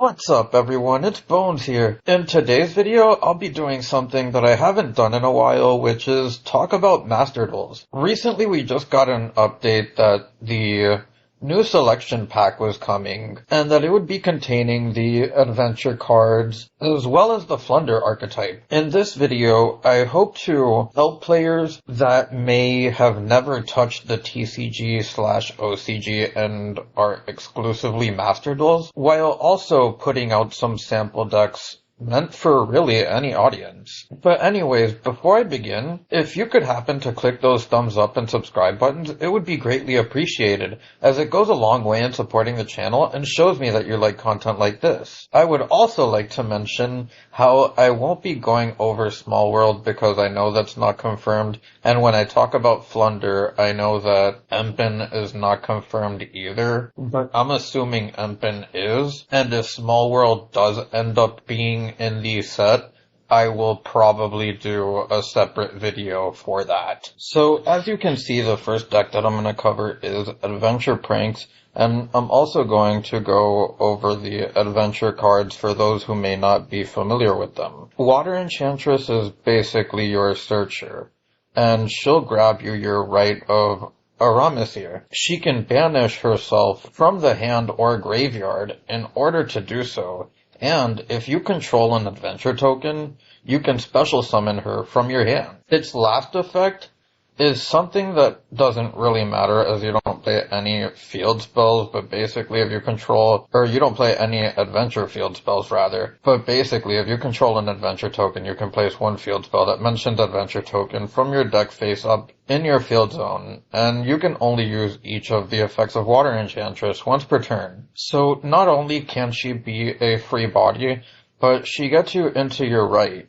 What's up everyone, it's Bones here. In today's video, I'll be doing something that I haven't done in a while, which is talk about Master Duels. Recently we just got an update that the new selection pack was coming, and that it would be containing the adventure cards, as well as the Flunder archetype. In this video, I hope to help players that may have never touched the TCG/OCG and are exclusively Master Duels, while also putting out some sample decks meant for really any audience. But anyways, before I begin, if you could happen to click those thumbs up and subscribe buttons, it would be greatly appreciated, as it goes a long way in supporting the channel and shows me that you like content like this. I would also like to mention how I won't be going over Small World because I know that's not confirmed, and when I talk about Flunder, I know that Empin is not confirmed either, but I'm assuming Empin is, and if Small World does end up being in the set, I will probably do a separate video for that. So as you can see, the first deck that I'm going to cover is Adventure Pranks, and I'm also going to go over the adventure cards for those who may not be familiar with them. Water Enchantress is basically your searcher, and she'll grab you your right of Aramithir. She can banish herself from the hand or graveyard in order to do so, and if you control an adventure token, you can special summon her from your hand. Its last effect is something that doesn't really matter, as you don't play any field spells, but basically if you control, or you don't play any adventure field spells rather, but basically if you control an adventure token, you can place one field spell that mentions adventure token from your deck face up in your field zone, and you can only use each of the effects of Water Enchantress once per turn. So not only can she be a free body, but she gets you into your right,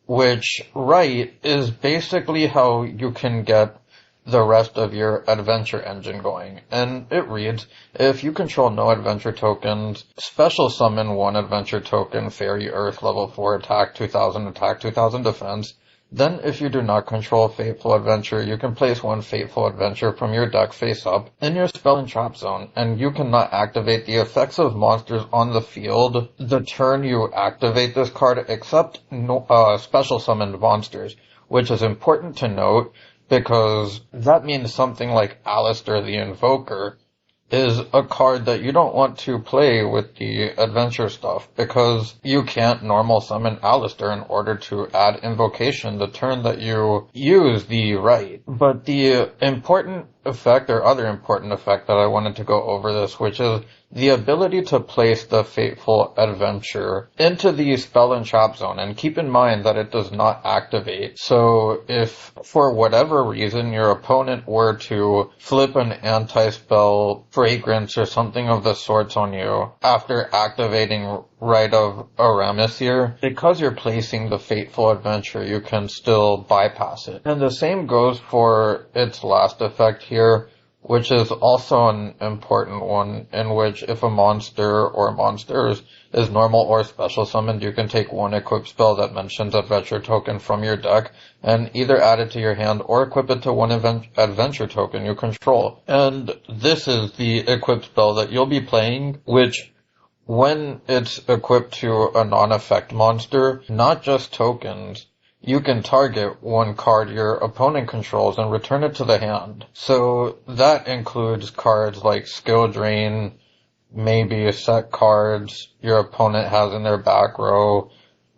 which right is basically how you can get the rest of your adventure engine going. And it reads, if you control no adventure tokens, special summon one adventure token, Fairy Earth, level 4 attack, 2000 defense. Then if you do not control Fateful Adventure, you can place one Fateful Adventure from your deck face up in your spell and trap zone, and you cannot activate the effects of monsters on the field the turn you activate this card, except special summoned monsters, which is important to note because that means something like Alistair the Invoker is a card that you don't want to play with the adventure stuff, because you can't normal summon Alistair in order to add invocation the turn that you use the right. But the important effect, or other important effect that I wanted to go over this, which is the ability to place the Fateful Adventure into the spell and trap zone, and keep in mind that it does not activate. So if for whatever reason your opponent were to flip an anti-spell Fragrance or something of the sorts on you after activating Right of Aramithir, because you're placing the Fateful Adventure, you can still bypass it. And the same goes for its last effect here, which is also an important one, in which if a monster or monsters is normal or special summoned, you can take one equip spell that mentions adventure token from your deck and either add it to your hand or equip it to one adventure token you control. And this is the equip spell that you'll be playing, which when it's equipped to a non-effect monster, not just tokens, you can target one card your opponent controls and return it to the hand. So that includes cards like Skill Drain, maybe set cards your opponent has in their back row,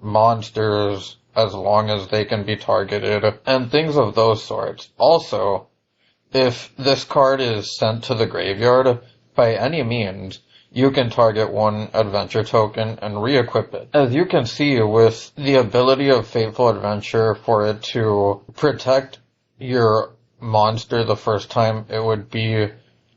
monsters as long as they can be targeted, and things of those sorts. Also, if this card is sent to the graveyard by any means, you can target one adventure token and re-equip it. As you can see, with the ability of Fateful Adventure for it to protect your monster the first time it would be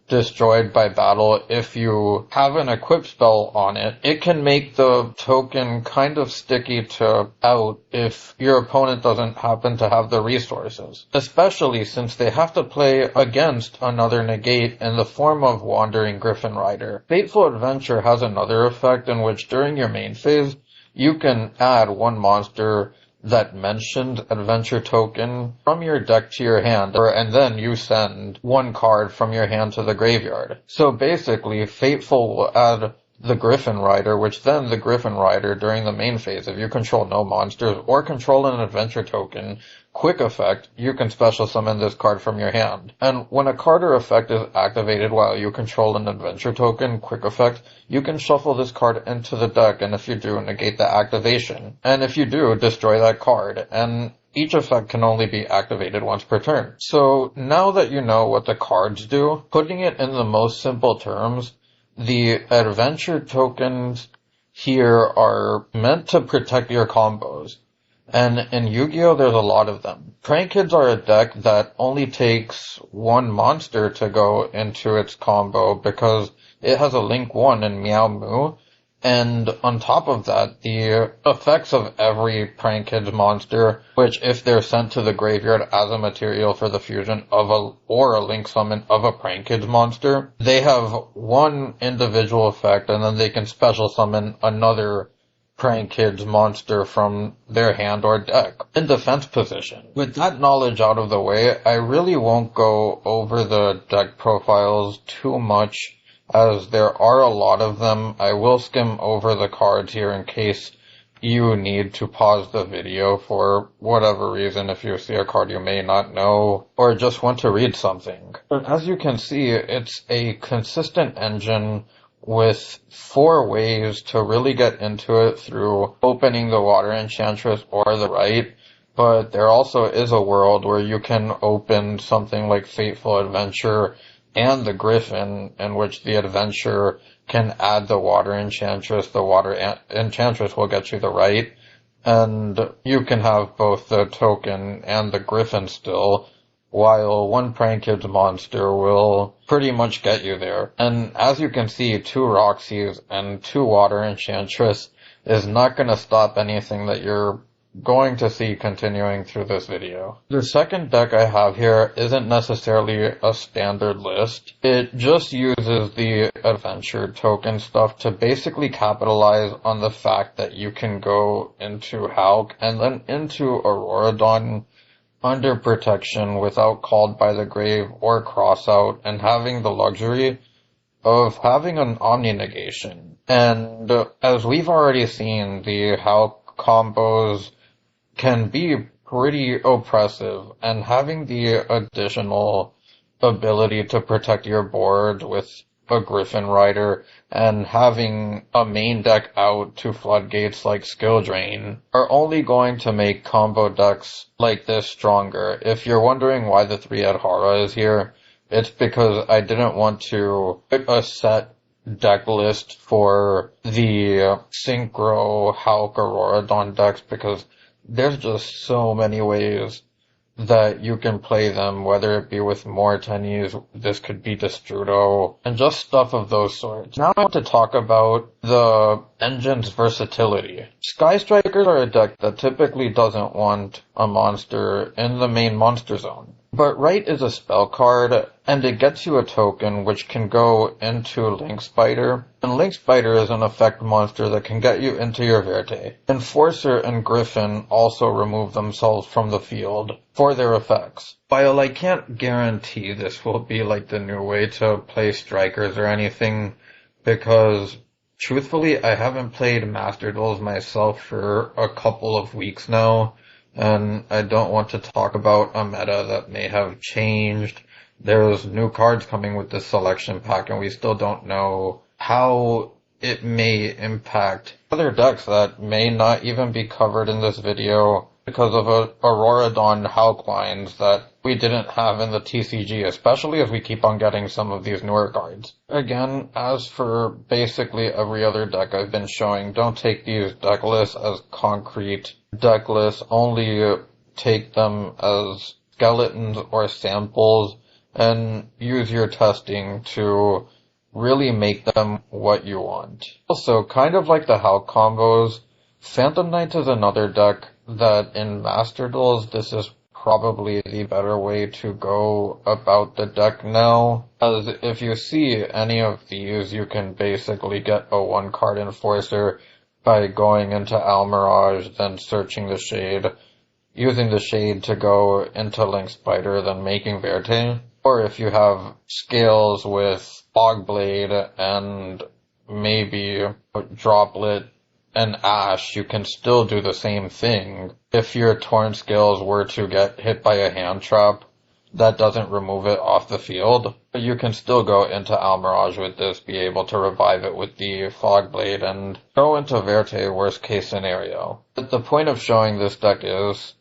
destroyed by battle, if you have an equip spell on it, it can make the token kind of sticky to out if your opponent doesn't happen to have the resources. Especially since they have to play against another negate in the form of Wandering Griffin Rider. Fateful Adventure has another effect in which during your main phase, you can add one monster that mentioned adventure token from your deck to your hand, and then you send one card from your hand to the graveyard. So basically, Fateful will add the Griffin Rider, which then the Griffin Rider during the main phase, if you control no monsters or control an adventure token, quick effect, you can special summon this card from your hand. And when a card or effect is activated while you control an adventure token, quick effect, you can shuffle this card into the deck, and if you do, negate the activation. And if you do, destroy that card. And each effect can only be activated once per turn. So now that you know what the cards do, putting it in the most simple terms, the adventure tokens here are meant to protect your combos. And in Yu-Gi-Oh! There's a lot of them. Prank Kids are a deck that only takes one monster to go into its combo because it has a Link 1 in Meow Moo. And on top of that, the effects of every Prank Kids monster, which if they're sent to the graveyard as a material for the fusion of a link summon of a Prank Kids monster, they have one individual effect and then they can special summon another Prank Kids monster from their hand or deck in defense position. With that knowledge out of the way, I really won't go over the deck profiles too much, as there are a lot of them. I will skim over the cards here in case you need to pause the video for whatever reason if you see a card you may not know or just want to read something. But as you can see, it's a consistent engine with 4 ways to really get into it through opening the Water Enchantress or the Right. But there also is a world where you can open something like Fateful Adventure and the Griffin, in which the adventure can add the Water Enchantress. The Water Enchantress will get you the Right, and you can have both the token and the Griffin still, while one Prank Kids monster will pretty much get you there. And as you can see, 2 Roxy's and 2 Water Enchantress is not going to stop anything that you're going to see continuing through this video. The second deck I have here isn't necessarily a standard list. It just uses the adventure token stuff to basically capitalize on the fact that you can go into Hulk and then into Auroradon under protection without Called by the Grave or Crossout, and having the luxury of having an Omni negation. And as we've already seen, the Hulk combos can be pretty oppressive, and having the additional ability to protect your board with a Griffin Rider and having a main deck out to floodgates like Skill Drain are only going to make combo decks like this stronger. If you're wondering why the 3 Adhara is here, it's because I didn't want to pick a set deck list for the Synchro Hulk Auroradon decks because there's just so many ways that you can play them, whether it be with more tennies, this could be Destrudo, and just stuff of those sorts. Now I want to talk about the engine's versatility. Sky Strikers are a deck that typically doesn't want a monster in the main monster zone. But Right is a spell card, and it gets you a token which can go into Link Spider. And Link Spider is an effect monster that can get you into your Verte. Enforcer and Griffin also remove themselves from the field for their effects. While I can't guarantee this will be like the new way to play Strikers or anything, because truthfully I haven't played Master Duels myself for a couple of weeks now, and I don't want to talk about a meta that may have changed. There's new cards coming with this selection pack, and we still don't know how it may impact other decks that may not even be covered in this video because of Auroradon Hulk lines that we didn't have in the TCG, especially as we keep on getting some of these newer cards. Again, as for basically every other deck I've been showing, don't take these deck lists as concrete deck lists, only take them as skeletons or samples and use your testing to really make them what you want. Also, kind of like the Hulk combos, Phantom Knights is another deck that in Master Duels, this is probably the better way to go about the deck now, as if you see any of these, you can basically get a 1-card Enforcer by going into Almirage, then searching the Shade, using the Shade to go into Link Spider, then making Verte. Or if you have scales with Bogblade and maybe Droplet and Ash, you can still do the same thing. If your Torrent skills were to get hit by a hand trap, that doesn't remove it off the field. But you can still go into Almirage with this, be able to revive it with the Fog Blade, and go into Verte worst case scenario. But the point of showing this deck is,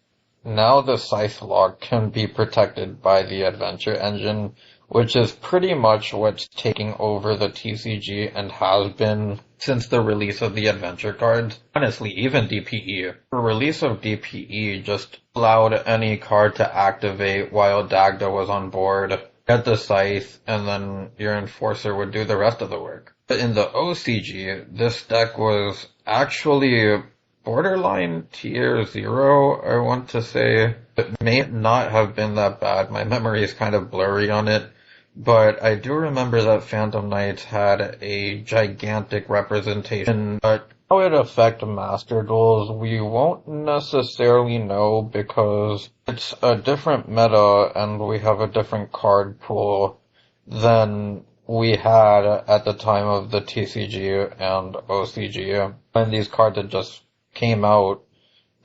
now the Scythe Lock can be protected by the Adventure Engine, which is pretty much what's taking over the TCG and has been since the release of the adventure cards. Honestly, even DPE. The release of DPE just allowed any card to activate while Dagda was on board, get the Scythe, and then your Enforcer would do the rest of the work. But in the OCG, this deck was actually borderline tier 0, I want to say. It may not have been that bad. My memory is kind of blurry on it. But I do remember that Phantom Knights had a gigantic representation. But how it affect Master Duels, we won't necessarily know because it's a different meta and we have a different card pool than we had at the time of the TCG and OCG. And these cards had just came out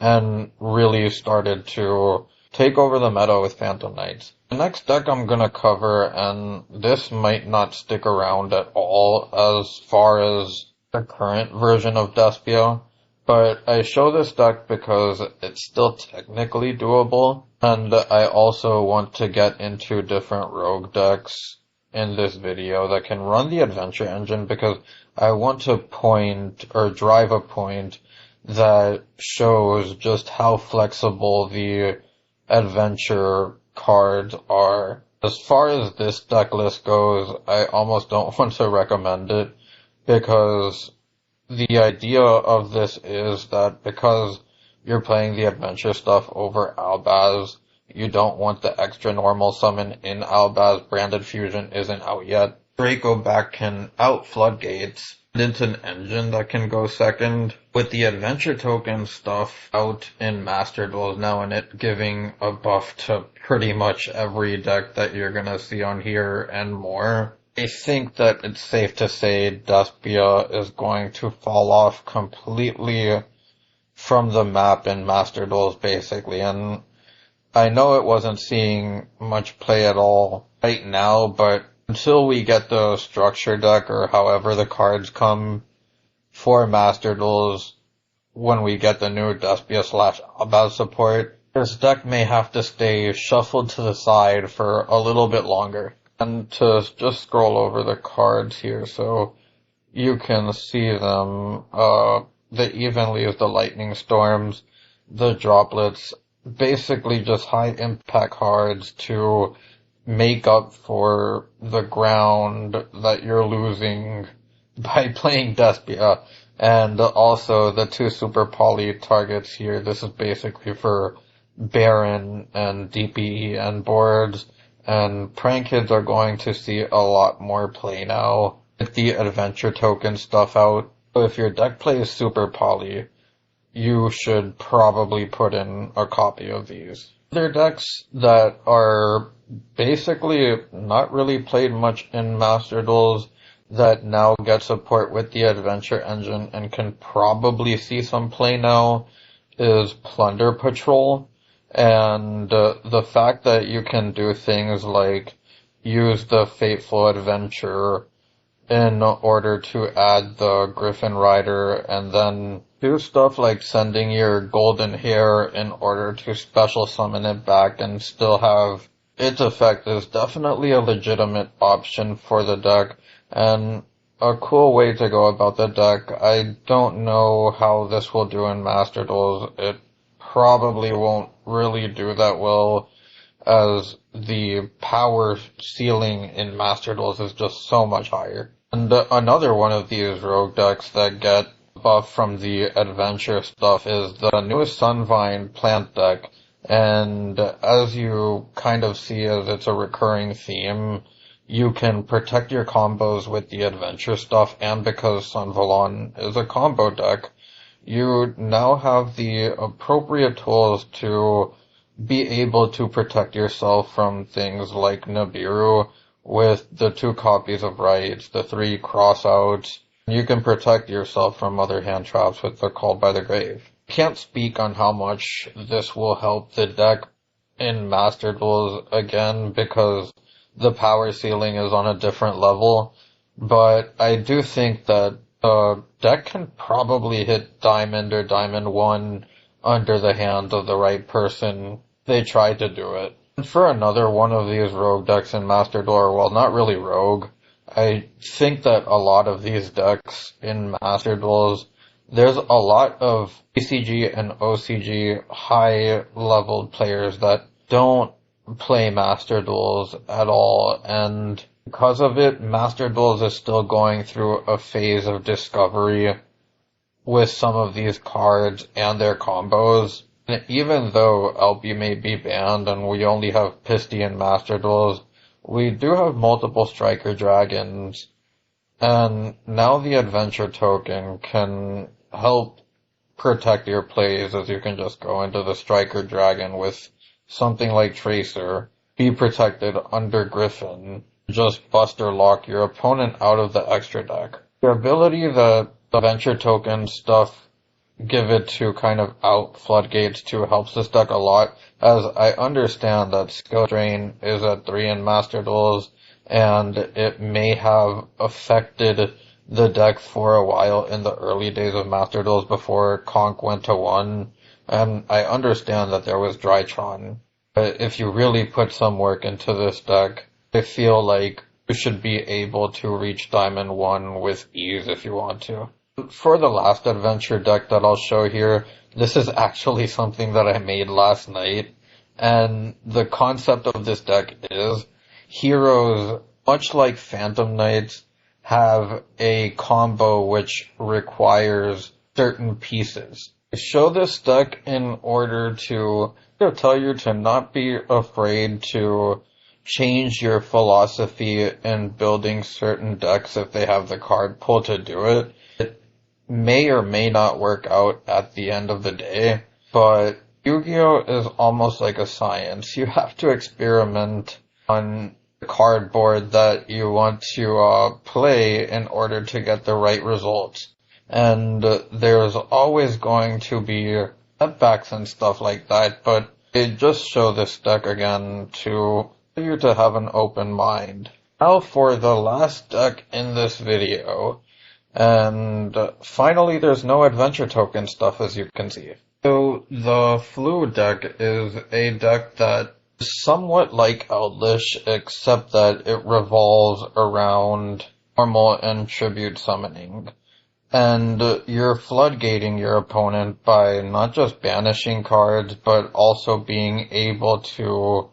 and really started to take over the meta with Phantom Knights. The next deck I'm gonna cover, and this might not stick around at all as far as the current version of Despia, but I show this deck because it's still technically doable, and I also want to get into different rogue decks in this video that can run the Adventure Engine because I want to point or drive a point that shows just how flexible the adventure cards are. As far as this deck list goes, I almost don't want to recommend it because the idea of this is that because you're playing the adventure stuff over Albaz, you don't want the extra normal summon in Albaz. Branded Fusion isn't out yet. Draco back can out Floodgates. It's an engine that can go second. With the adventure token stuff out in Master Duels now and it giving a buff to pretty much every deck that you're gonna see on here and more, I think that it's safe to say Despia is going to fall off completely from the map in Master Duels basically, and I know it wasn't seeing much play at all right now, but until we get the structure deck or however the cards come for Master Duels when we get the new Despia / Albaz support, this deck may have to stay shuffled to the side for a little bit longer. And to just scroll over the cards here so you can see them, the Evenly, the Lightning Storms, the Droplets, basically just high impact cards to make up for the ground that you're losing by playing Despia. And also the two super poly targets here. This is basically for Baron and DPE and boards. And Prank Kids are going to see a lot more play now with the adventure token stuff out. So if your deck plays super poly, you should probably put in a copy of these. Other decks that are basically not really played much in Master Duels that now get support with the Adventure Engine and can probably see some play now is Plunder Patrol. And the fact that you can do things like use the Fateful Adventure in order to add the Griffin Rider and then do stuff like sending your Golden Hair in order to special summon it back and still have its effect is definitely a legitimate option for the deck and a cool way to go about the deck. I don't know how this will do in Master Duels. It probably won't really do that well as the power ceiling in Master Duels is just so much higher. And another one of these rogue decks that get buff from the adventure stuff is the newest Sunvine plant deck. And as you kind of see as it's a recurring theme, you can protect your combos with the adventure stuff, and because Sunvalon is a combo deck, you now have the appropriate tools to be able to protect yourself from things like Nibiru with the 2 copies of Rights, the 3 crossouts, You can protect yourself from other hand traps with the Called by the Grave. I can't speak on how much this will help the deck in Master Duels again because the power ceiling is on a different level, but I do think that the deck can probably hit Diamond or Diamond 1 under the hand of the right person. They tried to do it. And for another one of these rogue decks in Master Duel, well, not really rogue, I think that a lot of these decks in Master Duels, there's a lot of ACG and OCG high-leveled players that don't play Master Duels at all, and because of it, Master Duels is still going through a phase of discovery with some of these cards and their combos. And even though LB may be banned and we only have Pisty in Master Duels, we do have multiple Striker Dragons, and now the Adventure Token can help protect your plays, as you can just go into the Striker Dragon with something like Tracer, be protected under Griffin, just Buster Lock your opponent out of the extra deck. The ability that the Adventure Token stuff give it to kind of out Floodgates too helps this deck a lot, as I understand that Skill Drain is at 3 in Master Duels, and it may have affected the deck for a while in the early days of Master Duels before Conk went to 1, and I understand that there was Drytron. But if you really put some work into this deck, I feel like you should be able to reach Diamond 1 with ease if you want to. For the last adventure deck that I'll show here, this is actually something that I made last night, and the concept of this deck is heroes, much like Phantom Knights, have a combo which requires certain pieces. I show this deck in order to tell you to not be afraid to change your philosophy in building certain decks if they have the card pool to do it. It may or may not work out at the end of the day, but Yu-Gi-Oh! Is almost like a science. You have to experiment on the cardboard that you want to play in order to get the right results. And there's always going to be setbacks and stuff like that, but it just show this deck again to you to have an open mind. Now for the last deck in this video, and finally there's no adventure token stuff as you can see. So the Flu deck is a deck that is somewhat like Eldritch, except that it revolves around normal and tribute summoning. And you're floodgating your opponent by not just banishing cards, but also being able to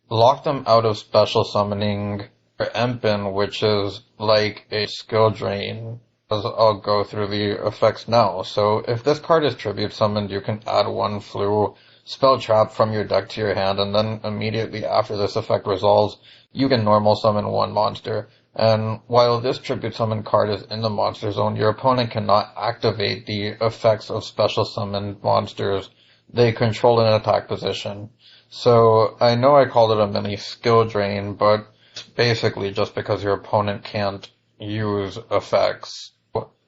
lock them out of special summoning or Empin, which is like a skill drain, as I'll go through the effects now. So if this card is tribute summoned, you can add 1 Flu spell trap from your deck to your hand, and then immediately after this effect resolves, you can normal summon 1 monster. And while this tribute summon card is in the monster zone, your opponent cannot activate the effects of special summoned monsters they control in an attack position. So I know I called it a mini skill drain, but it's basically just because your opponent can't use effects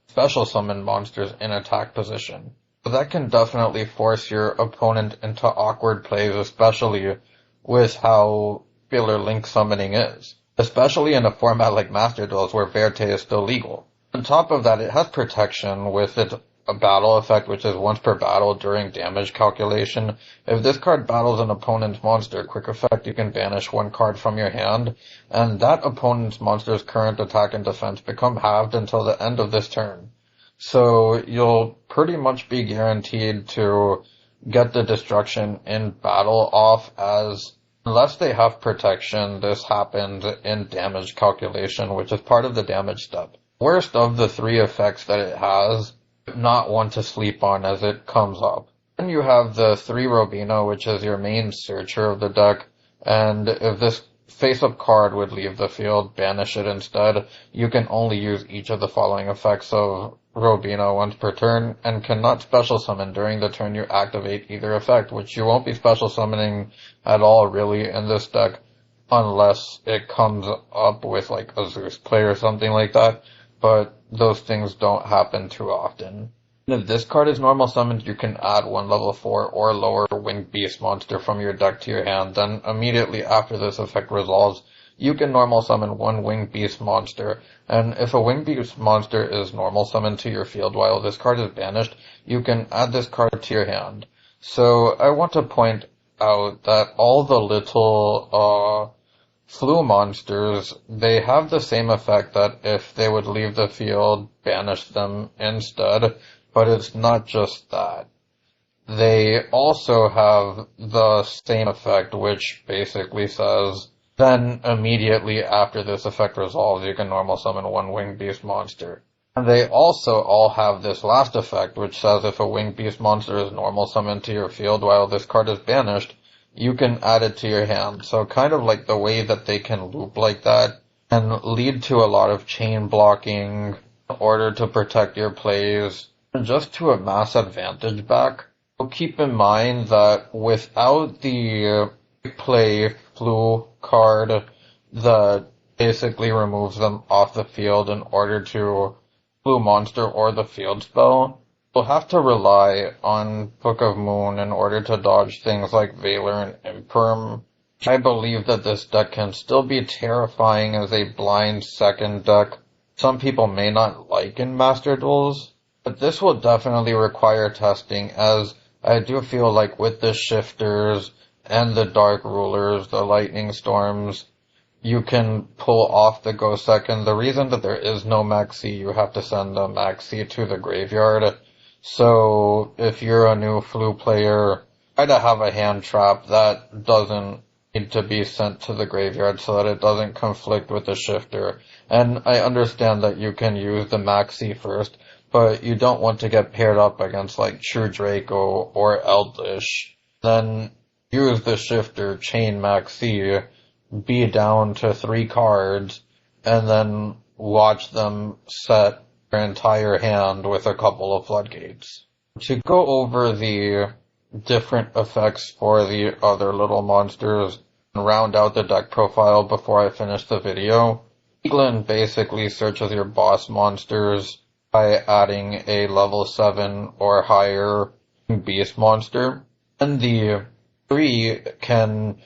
special summon monsters in attack position. So that can definitely force your opponent into awkward plays, especially with how popular link summoning is. Especially in a format like Master Duels where Verte is still legal. On top of that, it has protection with its a battle effect, which is once per battle during damage calculation. If this card battles an opponent's monster, quick effect, you can banish 1 card from your hand, and that opponent's monster's current attack and defense become halved until the end of this turn. So you'll pretty much be guaranteed to get the destruction in battle off, as unless they have protection, this happens in damage calculation, which is part of the damage step. Worst of the 3 effects that it has, not one to sleep on as it comes up. Then you have the 3 Robina, which is your main searcher of the deck, and if this face-up card would leave the field, banish it instead. You can only use each of the following effects of Robina once per turn, and cannot special summon during the turn you activate either effect, which you won't be special summoning at all really in this deck, unless it comes up with like a Zeus play or something like that. But those things don't happen too often. And if this card is normal summoned, you can add one level 4 or lower winged beast monster from your deck to your hand. Then immediately after this effect resolves, you can normal summon one winged beast monster. And if a winged beast monster is normal summoned to your field while this card is banished, you can add this card to your hand. So I want to point out that all the little flu monsters, they have the same effect that if they would leave the field, banish them instead. But it's not just that. They also have the same effect, which basically says, then immediately after this effect resolves, you can normal summon one winged beast monster. And they also all have this last effect, which says if a winged beast monster is normal summoned to your field while this card is banished, you can add it to your hand. So kind of like the way that they can loop like that and lead to a lot of chain blocking in order to protect your plays and just to amass advantage back. So keep in mind that without the play flu card that basically removes them off the field in order to flu monster or the field spell, you'll have to rely on Book of Moon in order to dodge things like Valor and Imperm. I believe that this deck can still be terrifying as a blind second deck. Some people may not like in Master Duels, but this will definitely require testing, as I do feel like with the shifters and the dark rulers, the lightning storms, you can pull off the go second. The reason that there is no maxi, you have to send the maxi to the graveyard. So if you're a new flu player, try to have a hand trap that doesn't need to be sent to the graveyard so that it doesn't conflict with the shifter. And I understand that you can use the maxi first, but you don't want to get paired up against like True Draco or Eldritch. Then use the shifter, chain maxi, be down to 3 cards, and then watch them set their entire hand with a couple of floodgates. To go over the different effects for the other little monsters and round out the deck profile before I finish the video, Eaglin basically searches your boss monsters by adding a level 7 or higher beast monster, and the 3 can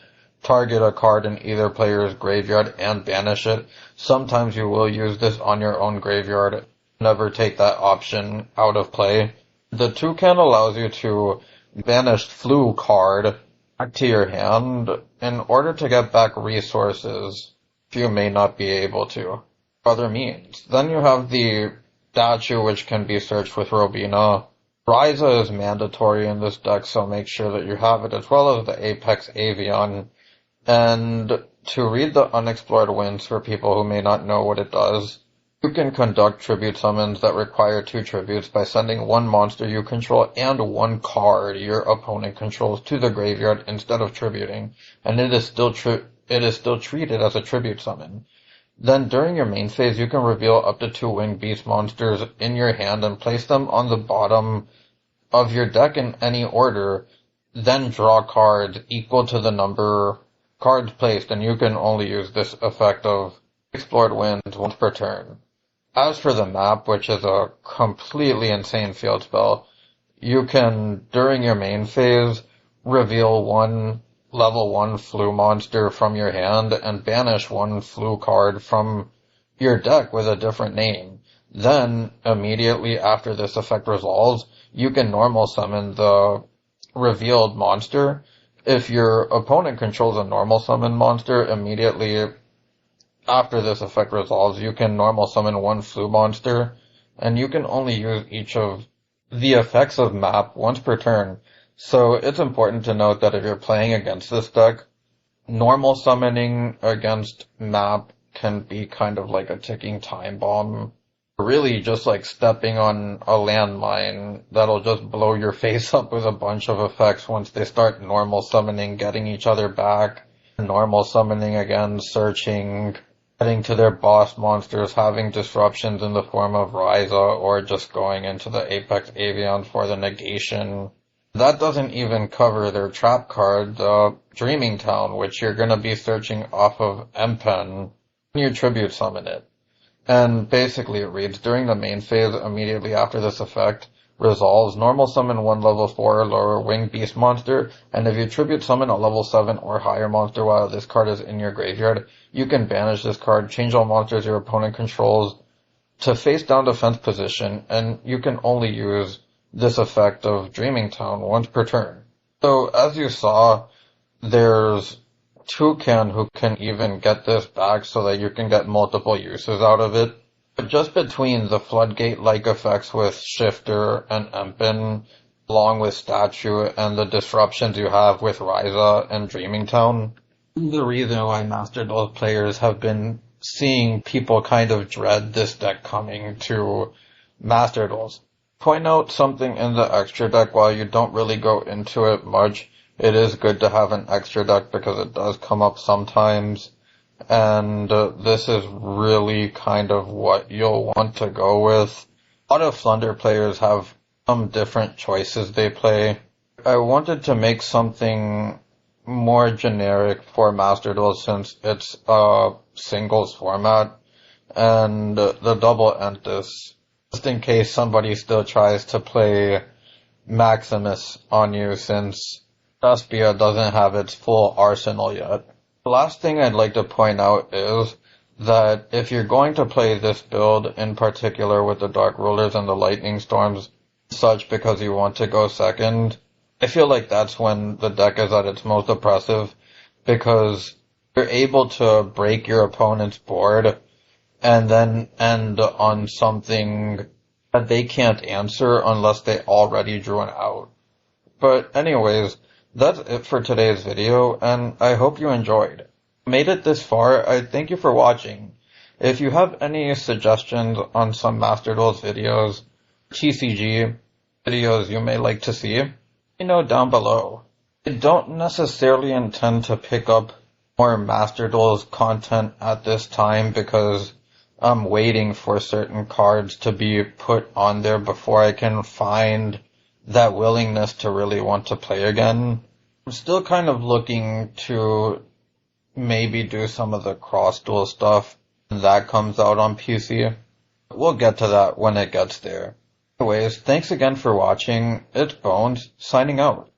target a card in either player's graveyard and banish it. Sometimes you will use this on your own graveyard. Never take that option out of play. The toucan allows you to banish flu card back to your hand in order to get back resources if you may not be able to. Other means. Then you have the statue, which can be searched with Robina. Ryza is mandatory in this deck, so make sure that you have it, as well as the Apex Avian. And to read the Unexplored Winds for people who may not know what it does, you can conduct tribute summons that require 2 tributes by sending 1 monster you control and 1 card your opponent controls to the graveyard instead of tributing, and it is still treated as a tribute summon. Then during your main phase, you can reveal up to 2 winged beast monsters in your hand and place them on the bottom of your deck in any order, then draw cards equal to the number cards placed, and you can only use this effect of Explored Winds once per turn. As for the map, which is a completely insane field spell, you can, during your main phase, reveal 1 level 1 flu monster from your hand and banish 1 flu card from your deck with a different name. Then, immediately after this effect resolves, you can normal summon the revealed monster. If your opponent controls a normal summon monster, immediately after this effect resolves, you can normal summon 1 flu monster, and you can only use each of the effects of map once per turn. So it's important to note that if you're playing against this deck, normal summoning against map can be kind of like a ticking time bomb. Really just like stepping on a landmine that'll just blow your face up with a bunch of effects once they start normal summoning, getting each other back, normal summoning again, searching, getting to their boss monsters, having disruptions in the form of Ryza, or just going into the Apex Avian for the negation. That doesn't even cover their trap card, Dreaming Town, which you're gonna be searching off of Empen when you tribute summon it. And basically it reads, during the main phase, immediately after this effect resolves, normal summon one level 4 or lower winged beast monster, and if you tribute summon a level 7 or higher monster while this card is in your graveyard, you can banish this card, change all monsters your opponent controls to face down defense position, and you can only use this effect of Dreaming Town once per turn. So as you saw, there's Toucan who can even get this back so that you can get multiple uses out of it. But just between the floodgate-like effects with Shifter and Empin, along with Statue, and the disruptions you have with Ryza and Dreaming Town, the reason why Master Duel players have been seeing people kind of dread this deck coming to Master Duels. Point out something in the extra deck while you don't really go into it much. It is good to have an extra deck because it does come up sometimes, and this is really kind of what you'll want to go with. A lot of Flunder players have some different choices they play. I wanted to make something more generic for Master Duel since it's a singles format, and the double Entis, just in case somebody still tries to play Maximus on you since Despia doesn't have its full arsenal yet. The last thing I'd like to point out is that if you're going to play this build in particular with the Dark Rulers and the Lightning Storms, such because you want to go second, I feel like that's when the deck is at its most oppressive, because you're able to break your opponent's board and then end on something that they can't answer unless they already drew an out. But anyways, that's it for today's video, and I hope you enjoyed. Made it this far, I thank you for watching. If you have any suggestions on some Master Duels videos, TCG videos you may like to see, let me know down below. I don't necessarily intend to pick up more Master Duels content at this time because I'm waiting for certain cards to be put on there before I can find that willingness to really want to play again. I'm still kind of looking to maybe do some of the cross-duel stuff when that comes out on PC. We'll get to that when it gets there. Anyways, thanks again for watching. It's Bones, signing out.